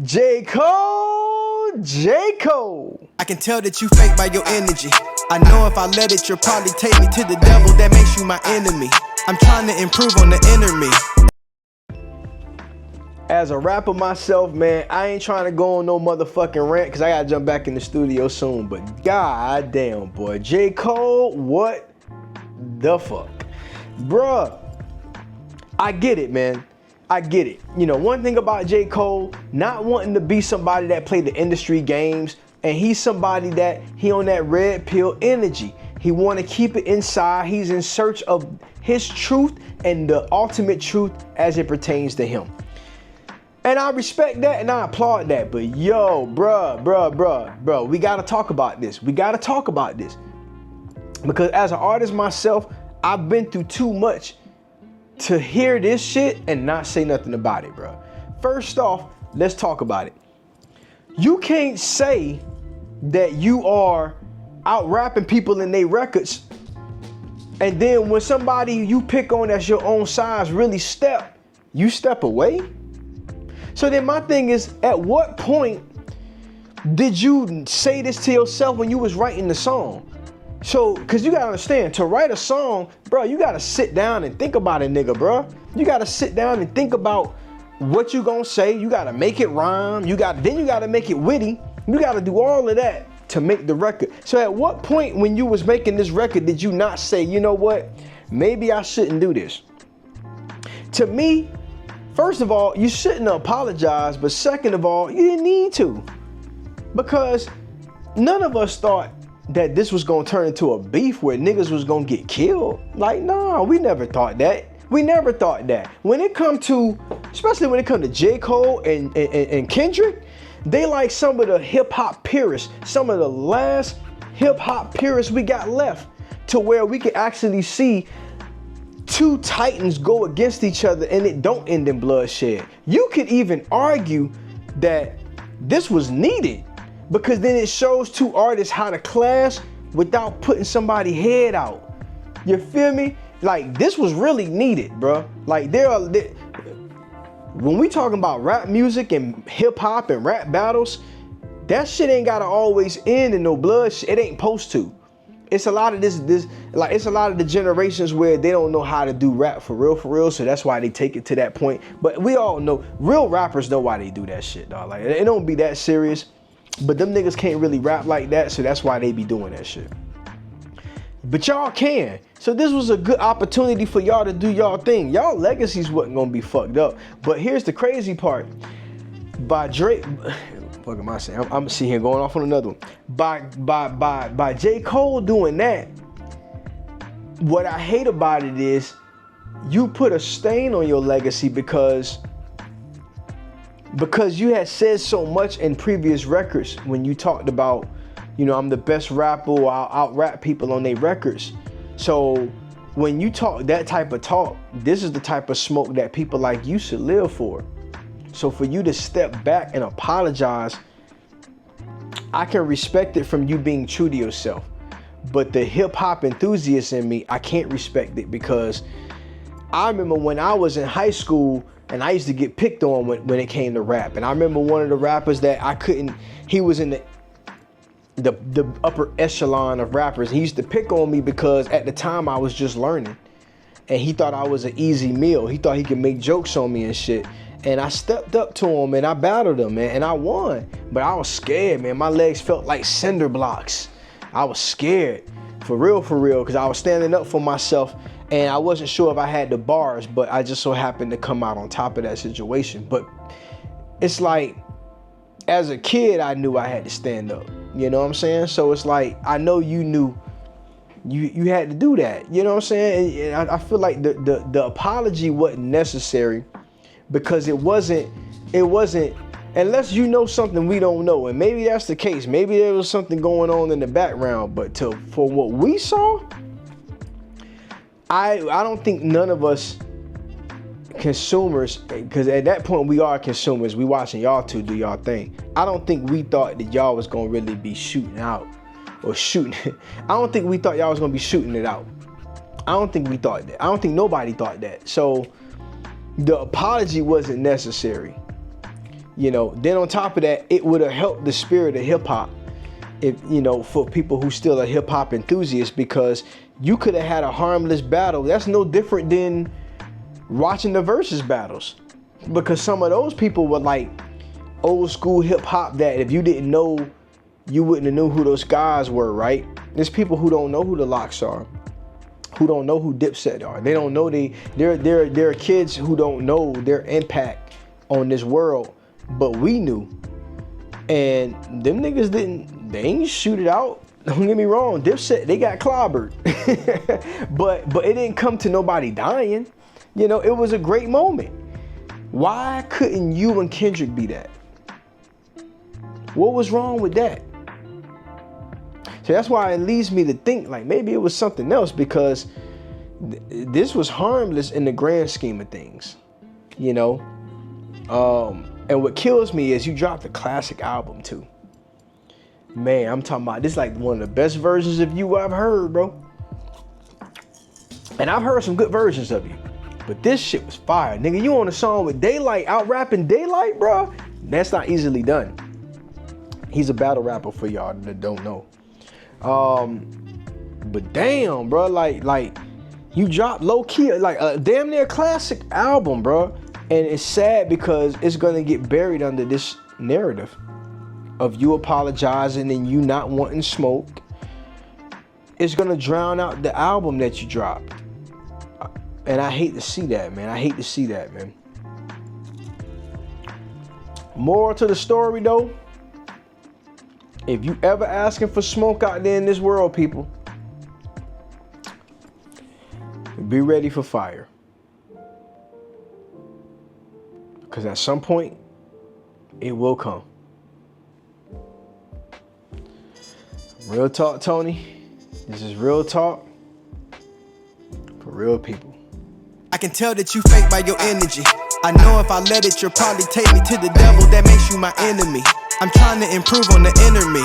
J. Cole, J. Cole. I can tell that you fake by your energy. I know if I let it, you'll probably take me to the devil. That makes you my enemy. I'm trying to improve on the inner me. As a rapper myself, man, I ain't trying to go on no motherfucking rant because I gotta jump back in the studio soon. But god damn, boy, J. Cole, what the fuck? Bruh, I get it, man. I get it. You know, one thing about J. Cole, not wanting to be somebody that played the industry games, and he's somebody that he on that red pill energy. He want to keep it inside. He's in search of his truth and the ultimate truth as it pertains to him. And I respect that and I applaud that. But yo, bruh, we gotta talk about this. We gotta talk about this. Because as an artist myself, I've been through too much to hear this shit and not say nothing about it, bro. First off, let's talk about it. You can't say that you are out rapping people in their records, and then when somebody you pick on that's your own size really step, you step away. So then my thing is, at what point did you say this to yourself when you was writing the song? So, cause you gotta understand, to write a song, bro, you gotta sit down and think about it, nigga, bro. You gotta sit down and think about what you gonna say. You gotta make it rhyme. Then you gotta make it witty. You gotta do all of that to make the record. So at what point when you was making this record did you not say, you know what, maybe I shouldn't do this? To me, first of all, you shouldn't apologize, but second of all, you didn't need to. Because none of us thought that this was gonna turn into a beef where niggas was gonna get killed. Like, nah, we never thought that. We never thought that. When it come to, especially when it come to J. Cole and Kendrick, they like some of the hip hop purists, some of the last hip hop purists we got left, to where we can actually see two titans go against each other and it don't end in bloodshed. You could even argue that this was needed, because then it shows two artists how to clash without putting somebody's head out. You feel me? Like, this was really needed, bro. Like, when we talking about rap music and hip hop and rap battles, that shit ain't gotta always end in no bloodshed. It ain't supposed to. It's a lot of it's a lot of the generations where they don't know how to do rap for real, so that's why they take it to that point. But we all know, real rappers know why they do that shit, dog. Like, it don't be that serious. But them niggas can't really rap like that, so that's why they be doing that shit. But y'all can. So this was a good opportunity for y'all to do y'all thing. Y'all legacies wasn't gonna be fucked up. But here's the crazy part. By Drake, what am I saying? I'm sitting here going off on another one. By J. Cole doing that, what I hate about it is you put a stain on your legacy because you had said so much in previous records when you talked about, you know, I'm the best rapper, or I'll out-rap people on their records. So when you talk that type of talk, this is the type of smoke that people like you should live for. So for you to step back and apologize, I can respect it from you being true to yourself. But the hip-hop enthusiast in me, I can't respect it, because I remember when I was in high school, and I used to get picked on when it came to rap. And I remember one of the rappers that he was in the upper echelon of rappers. He used to pick on me because at the time I was just learning. And he thought I was an easy meal. He thought he could make jokes on me and shit. And I stepped up to him and I battled him, man, and I won. But I was scared, man. My legs felt like cinder blocks. I was scared, for real, because I was standing up for myself. And I wasn't sure if I had the bars, but I just so happened to come out on top of that situation. But it's like, as a kid, I knew I had to stand up. You know what I'm saying? So it's like, I know you knew you had to do that. You know what I'm saying? And I feel like the apology wasn't necessary, because it wasn't, unless you know something we don't know. And maybe that's the case. Maybe there was something going on in the background. But for what we saw, I don't think none of us consumers, because at that point we are consumers, we watching y'all two do y'all thing. I don't think we thought that y'all was gonna really be shooting out or shooting. I don't think we thought y'all was gonna be shooting it out. I don't think we thought that. I don't think nobody thought that. So the apology wasn't necessary. You know, then on top of that, it would have helped the spirit of hip hop, if, you know, for people who still are hip hop enthusiasts, because you could have had a harmless battle. That's no different than watching the versus battles, because some of those people were like old school hip hop that if you didn't know, you wouldn't have knew who those guys were, right? There's people who don't know who the Locks are, who don't know who Dipset are. They don't know there are kids who don't know their impact on this world, but we knew. And them niggas they ain't shoot it out. Don't get me wrong, Dipset, they got clobbered. but it didn't come to nobody dying. You know, it was a great moment. Why couldn't you and Kendrick be that? What was wrong with that? So that's why it leads me to think like maybe it was something else, because this was harmless in the grand scheme of things, you know? And what kills me is you dropped a classic album too. Man, I'm talking about this like one of the best versions of you I've heard, bro. And I've heard some good versions of you, but this shit was fire. Nigga, you on a song with Daylight, out rapping Daylight, bro? That's not easily done. He's a battle rapper for y'all that don't know. But damn, bro, like you dropped low key, like a damn near classic album, bro. And it's sad because it's gonna get buried under this narrative of you apologizing and you not wanting smoke. It's gonna drown out the album that you dropped. And I hate to see that, man. I hate to see that, man. Moral to the story though, if you ever asking for smoke out there in this world, people, be ready for fire. Because at some point, it will come. Real talk, Tony. This is real talk for real people. I can tell that you fake by your energy. I know if I let it, you'll probably take me to the devil. That makes you my enemy. I'm trying to improve on the inner me.